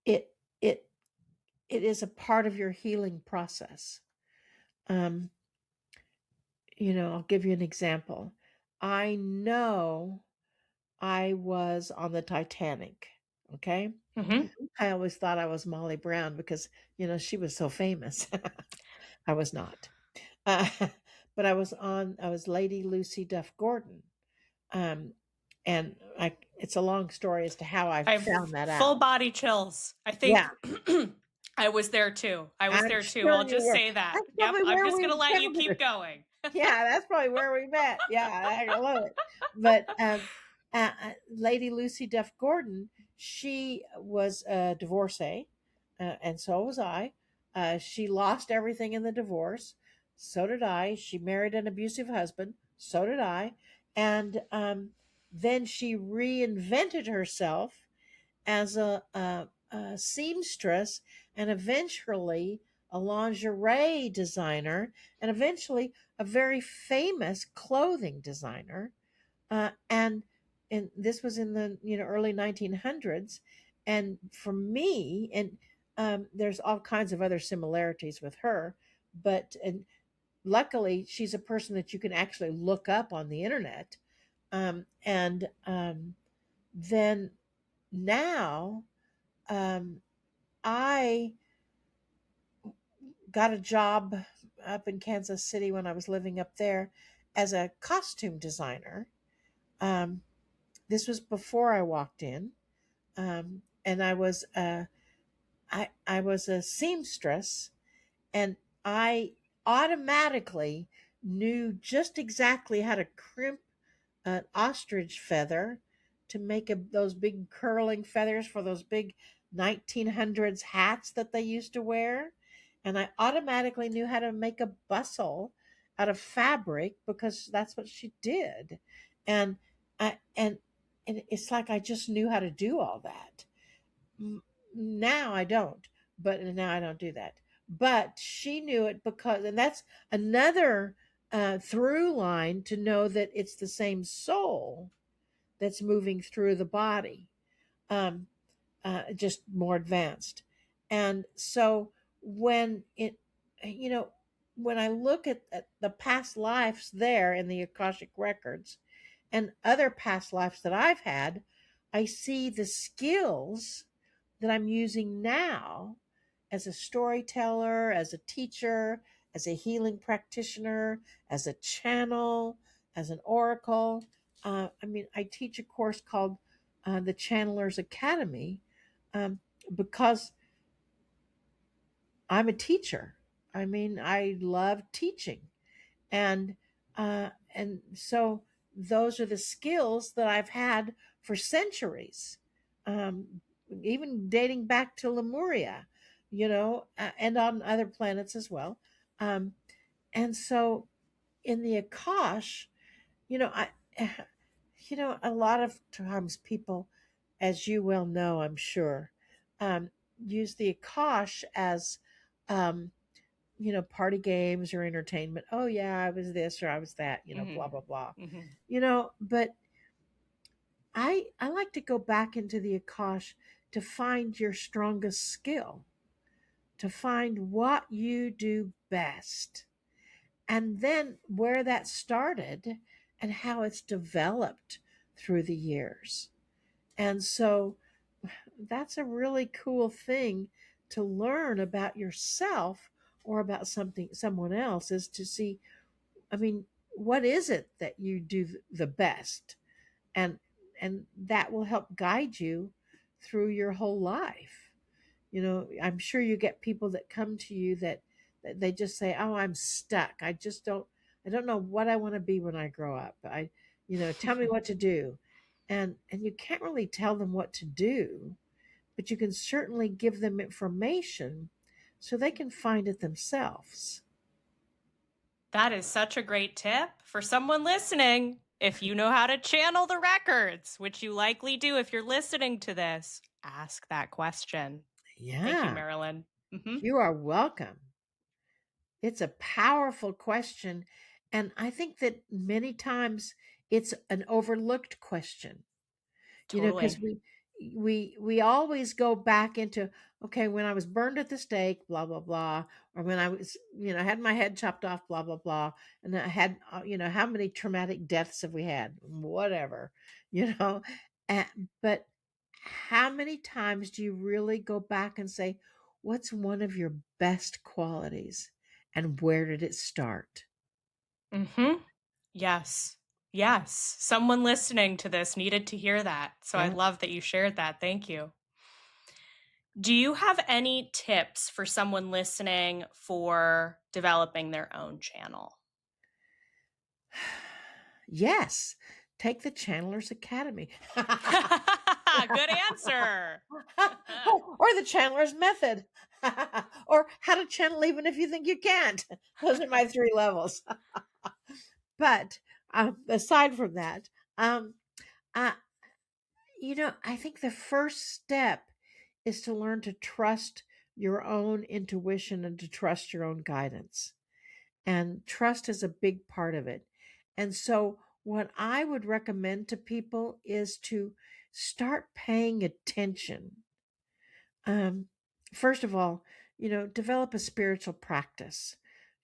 it it it is a part of your healing process. Um, I'll give you an example. I know I was on the Titanic. Okay. Mhm. I always thought I was Molly Brown because, she was so famous. I was not. Uh, but I was Lady Lucy Duff Gordon. Um, and it's a long story as to how I I have found that full out. body chills. I Yeah, think I was there too. I was I'm there too. sure I'll you just were. say that. That's Yep. probably I'm where just we going to let you keep encountered. going. Yeah, that's probably where we met. Yeah, I love it. But Lady Lucy Duff Gordon, she was a divorcee, and so was I. She lost everything in the divorce. So did I. She married an abusive husband. So did I. And then she reinvented herself as a seamstress, and eventually a lingerie designer, and eventually a very famous clothing designer. And this was in the early 1900s. And for me, and there's all kinds of other similarities with her, but and luckily she's a person that you can actually look up on the internet. And then now um, I got a job up in Kansas City when I was living up there as a costume designer. Um, this was before I walked in, and I was a seamstress, and I automatically knew just exactly how to crimp an ostrich feather to make those big curling feathers for those big 1900s hats that they used to wear. And I automatically knew how to make a bustle out of fabric because that's what she did. And I, and it's like I just knew how to do all that. Now I don't, but now I don't do that. But she knew it because, and that's another through line to know that it's the same soul that's moving through the body, um, just more advanced. And so when it, you know, when I look at the past lives there in the Akashic records and other past lives that I've had, I see the skills that I'm using now as a storyteller, as a teacher, as a healing practitioner, as a channel, as an oracle. I teach a course called the Channelers Academy um, because I'm a teacher. I love teaching, and so those are the skills that I've had for centuries, um, even dating back to Lemuria, and on other planets as well. Um, and so in the Akash, I, a lot of times people, as you well know, I'm sure, um, use the Akash as um, party games or entertainment. Oh yeah, I was this or I was that, blah Hmm. blah blah. Hmm. But I like to go back into the Akash to find your strongest skill, to find what you do best, and then where that started and how it's developed through the years. And so that's a really cool thing to learn about yourself or about someone else, is to see, I mean, what is it that you do the best? And that will help guide you through your whole life. I'm sure you get people that come to you that they just say, "Oh, I'm stuck. I don't know what I want to be when I grow up. Tell me what to do." And you can't really tell them what to do, but you can certainly give them information so they can find it themselves. That is such a great tip for someone listening. If you know how to channel the records, which you likely do if you're listening to this, ask that question. Thank you, Yeah, Marilyn. Hmm. you are welcome. It's a powerful question. And I think that many times it's an overlooked question, because Totally. we always go back into, okay, when I was burned at the stake, blah blah blah, or when I was, had my head chopped off, blah blah blah, and I had, how many traumatic deaths have we had, whatever, you know and, but how many times do you really go back and say, what's one of your best qualities and where did it start? Hmm. Yes. Yes. Someone listening to this needed to hear that. So I Yeah. love that you shared that. Thank you. Do you have any tips for someone listening for developing their own channel? Yes, take the Chandler's Academy. Good answer. Or the Chandler's Method. Or how to channel even if you think you can't. Those are my three levels. But aside from that, um, uh, I think the first step is to learn to trust your own intuition and to trust your own guidance. And trust is a big part of it. And so, what I would recommend to people is to start paying attention. Um, First of all, develop a spiritual practice.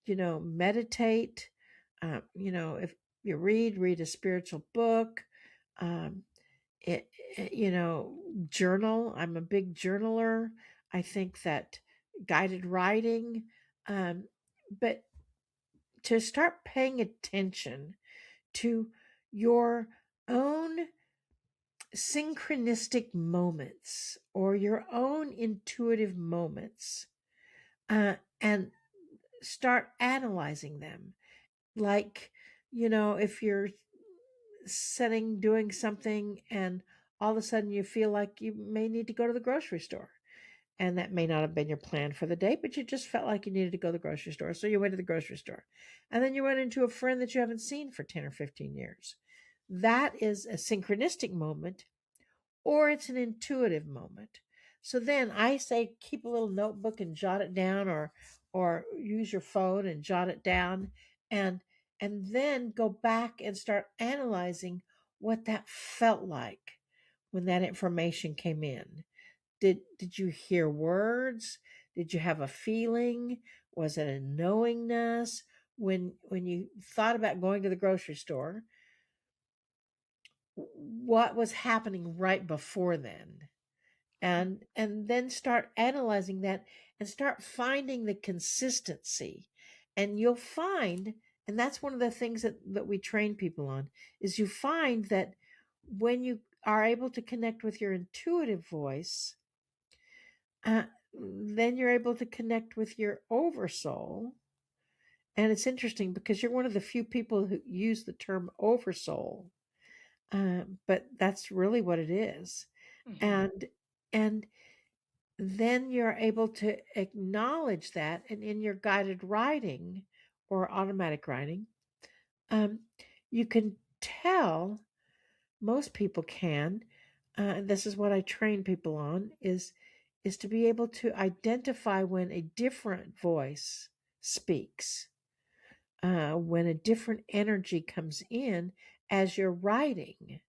Meditate. If you read a spiritual book. Um, Journal. I'm a big journaler. I think that guided writing, um, but to start paying attention to your own synchronistic moments or your own intuitive moments, and start analyzing them. Like, if you're doing something and all of a sudden you feel like you may need to go to the grocery store. And that may not have been your plan for the day, but you just felt like you needed to go to the grocery store. So you went to the grocery store. And then you run into a friend that you haven't seen for 10 or 15 years. That is a synchronistic moment, or it's an intuitive moment. So then I say keep a little notebook and jot it down, or use your phone and jot it down, and then go back and start analyzing what that felt like when that information came in. Did you hear words? Did you have a feeling? Was it a knowingness? When you thought about going to the grocery store, what was happening right before then? And then start analyzing that and start finding the consistency. And you'll find, and that's one of the things that we train people on, is you find that when you are able to connect with your intuitive voice, uh, then you're able to connect with your oversoul. And it's interesting because you're one of the few people who use the term oversoul, but that's really what it is. Mhm. And then you're able to acknowledge that, and in your guided writing or automatic writing, um, you can tell, most people can, and this is what I train people on, is to be able to identify when a different voice speaks, when a different energy comes in as you're writing,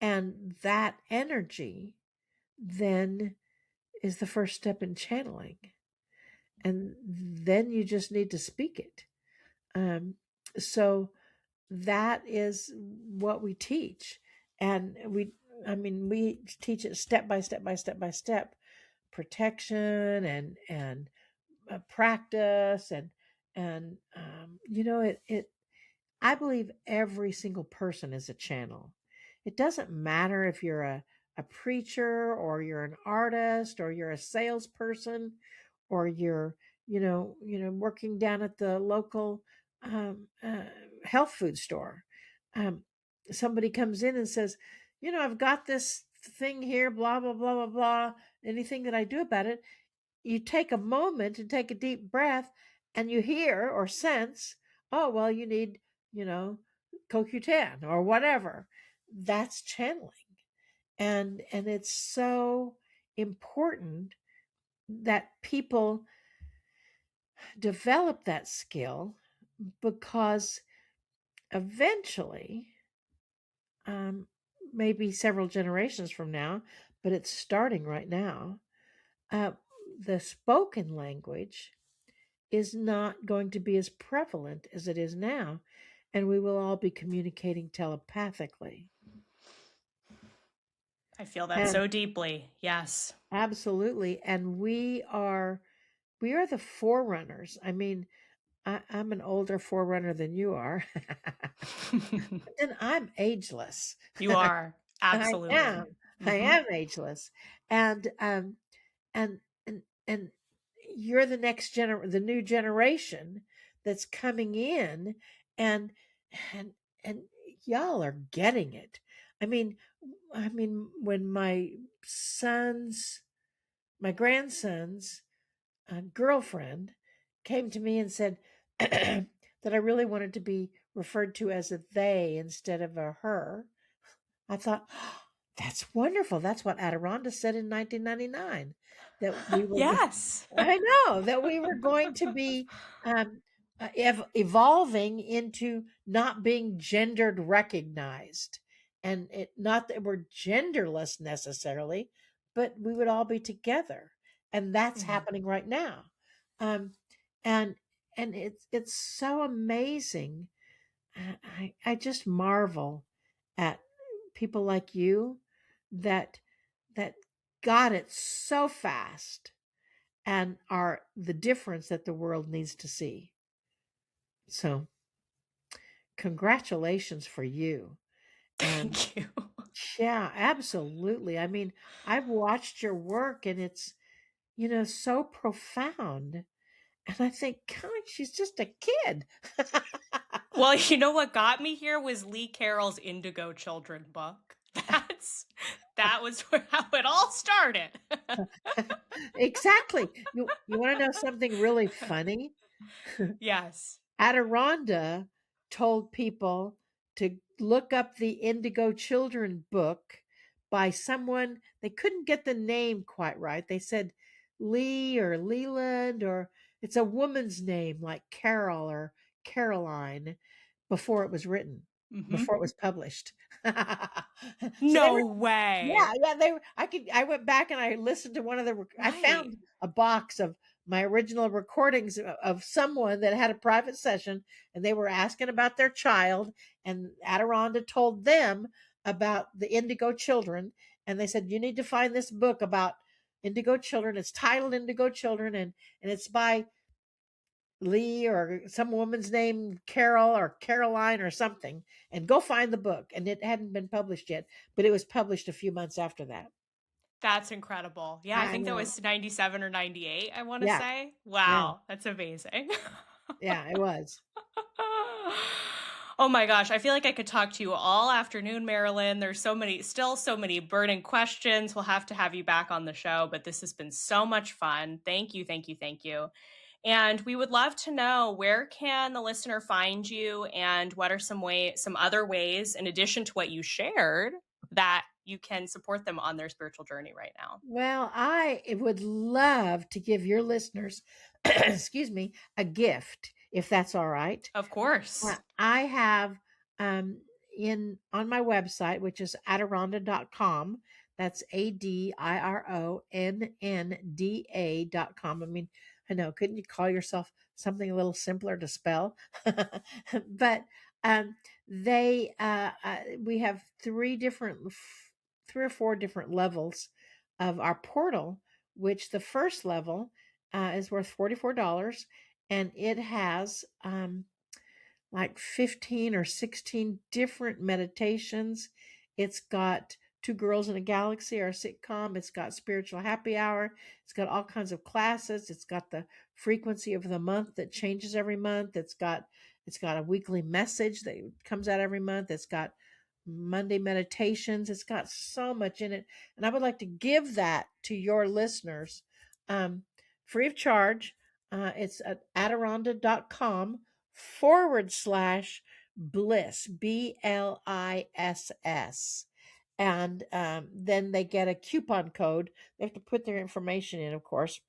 and that energy then is the first step in channeling, and then you just need to speak it. Um, so that is what we teach, and we teach it step by step by step by step, protection and practice, and it I believe every single person is a channel. It doesn't matter if you're a preacher, or you're an artist, or you're a salesperson, or you're, working down at the local health food store. Um, Somebody comes in and says, I've got this thing here, blah, blah, blah, blah, blah. Anything that I do about it? You take a moment and take a deep breath, and you hear or sense, oh, well, you need, you know, CoQ10 or whatever. That's channeling. And it's so important that people develop that skill, because eventually, um, maybe several generations from now, but it's starting right now, uh, the spoken language is not going to be as prevalent as it is now, and we will all be communicating telepathically. I feel that And so deeply. Yes. absolutely, and we are the forerunners. I mean, I'm an older forerunner than you are, and I'm ageless. You are. I am. Absolutely. I Hmm. am ageless, and and and you're the new generation that's coming in, and and and y'all are getting it. I mean, when my grandson's girlfriend came to me and said that I really wanted to be referred to as a they instead of a her, I thought, that's wonderful. That's what Adironnda said in 1999, that we were, Yes. I know, that we were going to be um, evolving into not being gendered recognized. And it, not that we're genderless necessarily, but we would all be together. And that's Mhm. happening right now. Um, and it's so amazing. I just marvel at people like you that that got it so fast and are the difference that the world needs to see. So, congratulations for you. And Thank you. yeah, absolutely. I mean, I've watched your work and it's, so profound. And I think, God, she's just a kid. Well, you know what got me here was Lee Carroll's Indigo Children book. That was how it all started. Exactly. You want to know something really funny? Yes. Adironnda told people to look up the Indigo Children book by someone, they couldn't get the name quite right. They said Lee or Leland, or it's a woman's name like Carol or Caroline before it was written, Hmm. before it was published. So they No were, yeah, way. yeah, I went back and I listened to one of the I Right. found a box of my original recordings of someone that had a private session, and they were asking about their child, and Adironnda told them about the Indigo Children, and they said, you need to find this book about Indigo Children. It's titled Indigo Children, and it's by Lee or some woman's name, Carol or Caroline or something, and go find the book. And it hadn't been published yet, but it was published a few months after that. That's incredible. Yeah, I I think that know. was 97 or 98, I want to Yeah, say. yeah, Wow, that's amazing. yeah, it was. Oh my gosh, I feel like I could talk to you all afternoon, Marilyn. There's still so many burning questions. We'll have to have you back on the show, but this has been so much fun. Thank you, thank you, thank you. And we would love to know, where can the listener find you, and what are some other ways, in addition to what you shared, that you can support them on their spiritual journey right now? Well, I would love to give your listeners, excuse me, a gift, if that's all right. Of course. I have um, in on my website, which is Adironnda.com. That's Adironnda.com. I mean, I know, couldn't you call yourself something a little simpler to spell? But um, they we have three or four different levels of our portal, which the first level is worth $44, and it has like 15 or 16 different meditations. It's got Two Girls in a Galaxy, our sitcom. It's got Spiritual Happy Hour. It's got all kinds of classes. It's got the frequency of the month that changes every month. It's got a weekly message that comes out every month. It's got Monday meditations. It's got so much in it. And I would like to give that to your listeners um, free of charge. It's at Adironda.com/bliss, BLISS. And then they get a coupon code. They have to put their information in, of course,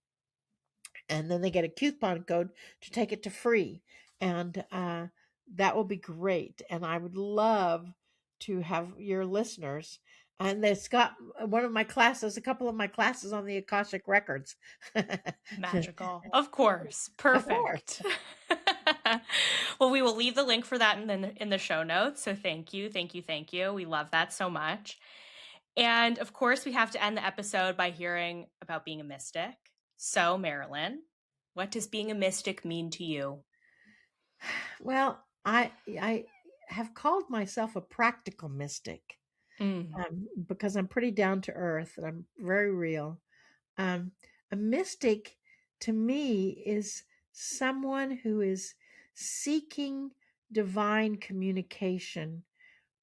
and then they get a coupon code to take it to free. And that will be great. And I would love to have your listeners. And it's got one of my classes, a couple of my classes on the Akashic records. Magical. Of course. Of course. Perfect. Well, we will leave the link for that in the show notes. So thank you. Thank you. Thank you. We love that so much. And of course, we have to end the episode by hearing about being a mystic. So, Marilyn, what does being a mystic mean to you? Well, I have called myself a practical mystic Mm. because I'm pretty down to earth and I'm very real. Um, a mystic to me is someone who is seeking divine communication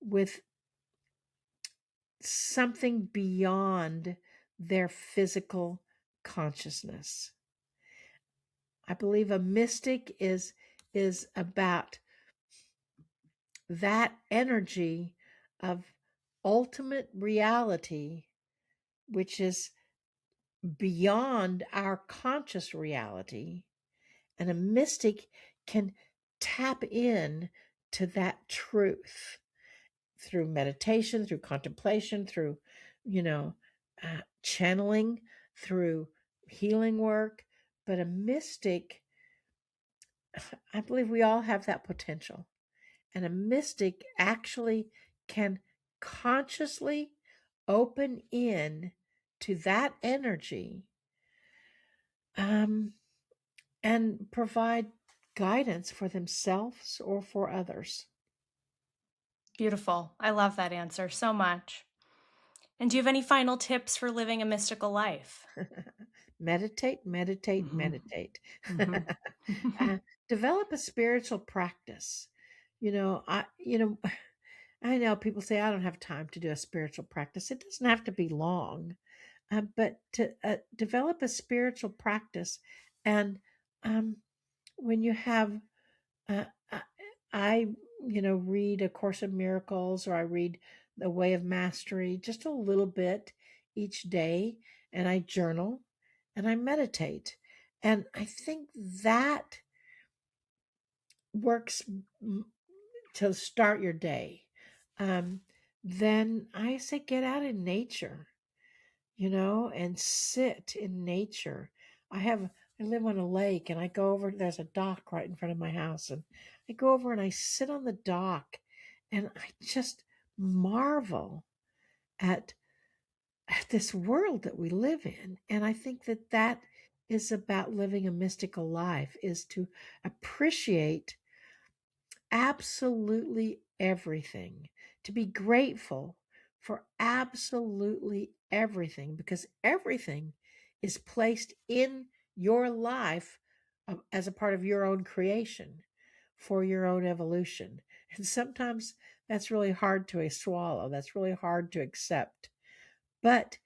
with something beyond their physical consciousness. I believe a mystic is about that energy of ultimate reality, which is beyond our conscious reality. And a mystic can tap in to that truth through meditation, through contemplation, through, you know, channeling, through healing work. But a mystic, I believe we all have that potential. And a mystic actually can consciously open in to that energy, um, and provide guidance for themselves or for others. Beautiful. I love that answer so much. And do you have any final tips for living a mystical life? Meditate, meditate, Mm-hmm. meditate. Mm-hmm. uh, Develop a spiritual practice. I know people say I don't have time to do a spiritual practice. It doesn't have to be long, but to develop a spiritual practice. And um, when you have, uh, I, I, read A Course of Miracles, or I read The Way of Mastery just a little bit each day, and I journal and I meditate. And I think that works to start your day. Um, then I say get out in nature, and sit in nature. I live on a lake, and I go over, there's a dock right in front of my house, and I go over and I sit on the dock, and I just marvel at this world that we live in. And I think that that is about living a mystical life, is to appreciate absolutely everything, to be grateful for absolutely everything, because everything is placed in your life, as a part of your own creation for your own evolution. And sometimes that's really hard to swallow, that's really hard to accept. But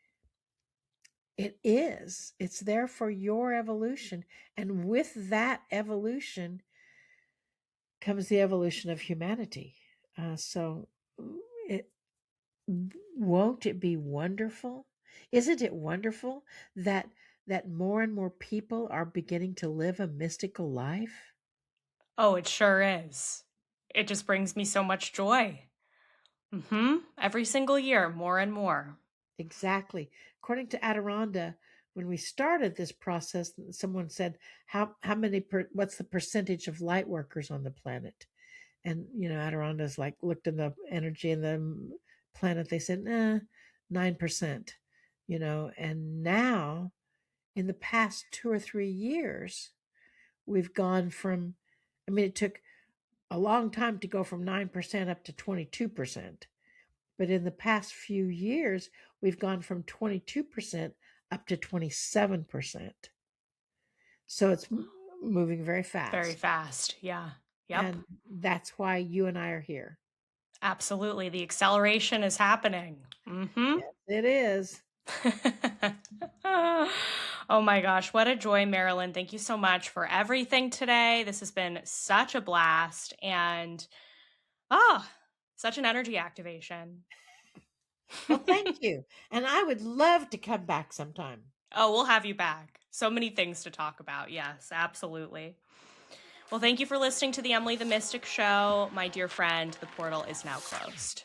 it's there for your evolution. And with that evolution comes the evolution of humanity. So, it won't it be wonderful? Isn't it wonderful that more and more people are beginning to live a mystical life? Oh, it sure is. It just brings me so much joy. Every single year, more and more. Exactly. According to Adironnda, when we started this process, someone said, "How many? What's the percentage of light workers on the planet?" And Adironda's like looked in the energy in the planet. They said, 9%. And now in the past 2 or 3 years, we've gone from. I mean, it took a long time to go from 9% up to 22%. But in the past few years, we've gone from 22% up to 27%. So it's moving very Very fast. fast. Yeah. Yep. And that's why you and I are here. Absolutely. The acceleration is happening. Yes, it is. Oh my gosh, what a joy, Marilyn. Thank you so much for everything today. This has been such a blast and such an energy activation. Well, thank you. And I would love to come back sometime. Oh, we'll have you back. So many things to talk about. Yes, absolutely. Well, thank you for listening to the Emily the Mystic Show. My dear friend, the portal is now closed.